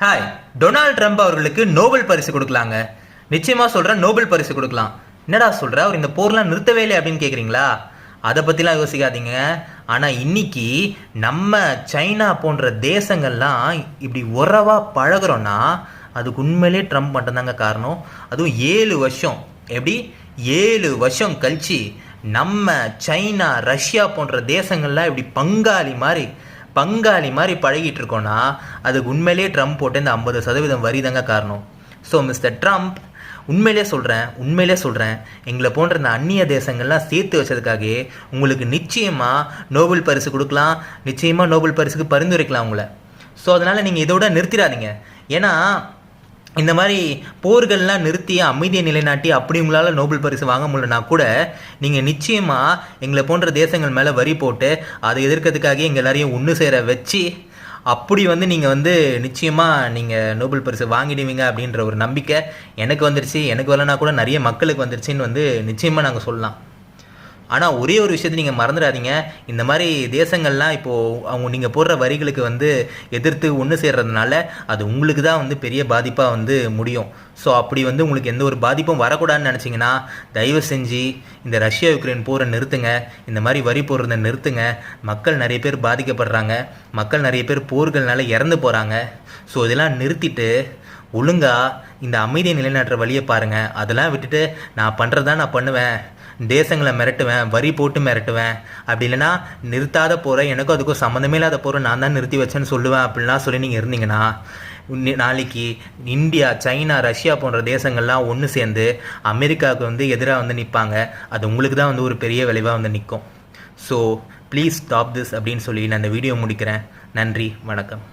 Hi. Donald Trump அவர்களுக்கு Nobel பரிசு கொடுக்கலாங்க. நிச்சயமா சொல்றேன், நோபல் பரிசு கொடுக்கலாம். என்னடா சொல்ற, அவர் இந்த போர்லாம் நிறுத்தவே இல்லை அப்படின்னு கேட்குறீங்களா? அதை பற்றிலாம் யோசிக்காதீங்க. ஆனால் இன்னைக்கு நம்ம சைனா போன்ற தேசங்கள்லாம் இப்படி உறவா பழகிறோன்னா அதுக்கு உண்மையிலே ட்ரம்ப் மட்டும்தாங்க காரணம். அதுவும் 7 வருஷம், எப்படி 7 வருஷம் கழிச்சு நம்ம சைனா ரஷ்யா போன்ற தேசங்கள்லாம் இப்படி பங்காளி மாதிரி பழகிட்டு இருக்கோன்னா அதுக்கு உண்மையிலே ட்ரம்ப் போட்டு இந்த 50% வரி தாங்க காரணம். ஸோ மிஸ்டர் ட்ரம்ப், உண்மையிலே சொல்கிறேன், எங்களை போன்ற இந்த அந்நிய தேசங்கள்லாம் சேர்த்து வச்சதுக்காகவே உங்களுக்கு நிச்சயமாக நோபல் பரிசு கொடுக்கலாம், நிச்சயமாக நோபல் பரிசுக்கு பரிந்துரைக்கலாம் உங்களை. ஸோ அதனால் நீங்கள் இதோட நிறுத்திடாதீங்க. ஏன்னா இந்த மாதிரி போர்கள்லாம் நிறுத்தி அமைதியை நிலைநாட்டி அப்படி உங்களால் நோபல் பரிசு வாங்க முடியலனா கூட நீங்கள் நிச்சயமாக எங்களை போன்ற தேசங்கள் மேலே வரி போட்டு அதை எதிர்க்கிறதுக்காக எங்கள் எல்லாரையும் ஒன்று சேர வச்சு அப்படி நீங்கள் நிச்சயமாக நீங்கள் நோபல் பரிசு வாங்கிடுவீங்க அப்படின்ற ஒரு நம்பிக்கை எனக்கு வந்துருச்சு. எனக்கு வரலனா கூட நிறைய மக்களுக்கு வந்துருச்சுன்னு நிச்சயமாக நாங்கள் சொல்லலாம். ஆனால் ஒரே ஒரு விஷயத்தை நீங்கள் மறந்துடாதீங்க. இந்த மாதிரி தேசங்கள்லாம் இப்போது நீங்கள் போடுற வரிகளுக்கு எதிர்த்து ஒன்று சேர்றதுனால அது உங்களுக்கு தான் பெரிய பாதிப்பாக முடியும். ஸோ அப்படி உங்களுக்கு எந்த ஒரு பாதிப்பும் வரக்கூடாதுன்னு நினச்சிங்கன்னா தயவு செஞ்சு இந்த ரஷ்யா யுக்ரைன் போரை நிறுத்துங்க. இந்த மாதிரி வரி போடுறதை நிறுத்துங்க. மக்கள் நிறைய பேர் பாதிக்கப்படுறாங்க, மக்கள் நிறைய பேர் போர்கள்னால இறந்து போகிறாங்க. ஸோ இதெல்லாம் நிறுத்திட்டு ஒழுங்காக இந்த அமைதியை நிலைநாட்டுற வழியை பாருங்கள். அதெல்லாம் விட்டுட்டு நான் பண்ணுறதான் நான் பண்ணுவேன், தேசங்களை மிரட்டுவேன், வரி போட்டு மிரட்டுவேன், அப்படி இல்லைனா நிறுத்தாத போகிற எனக்கும் அதுக்கும் சம்மந்தமே இல்லாத போகிற நான் தான் நிறுத்தி வச்சேன்னு சொல்லுவேன் அப்படின்லாம் சொல்லி நீங்கள் இருந்தீங்கன்னா நாளைக்கு இந்தியா, சைனா, ரஷ்யா போன்ற தேசங்கள்லாம் ஒன்று சேர்ந்து அமெரிக்காவுக்கு எதிராக நிற்பாங்க. அது உங்களுக்கு தான் ஒரு பெரிய விளைவாக நிற்கும். ஸோ ப்ளீஸ் ஸ்டாப் திஸ் அப்படின்னு சொல்லி நான் இந்த வீடியோ முடிக்கிறேன். நன்றி, வணக்கம்.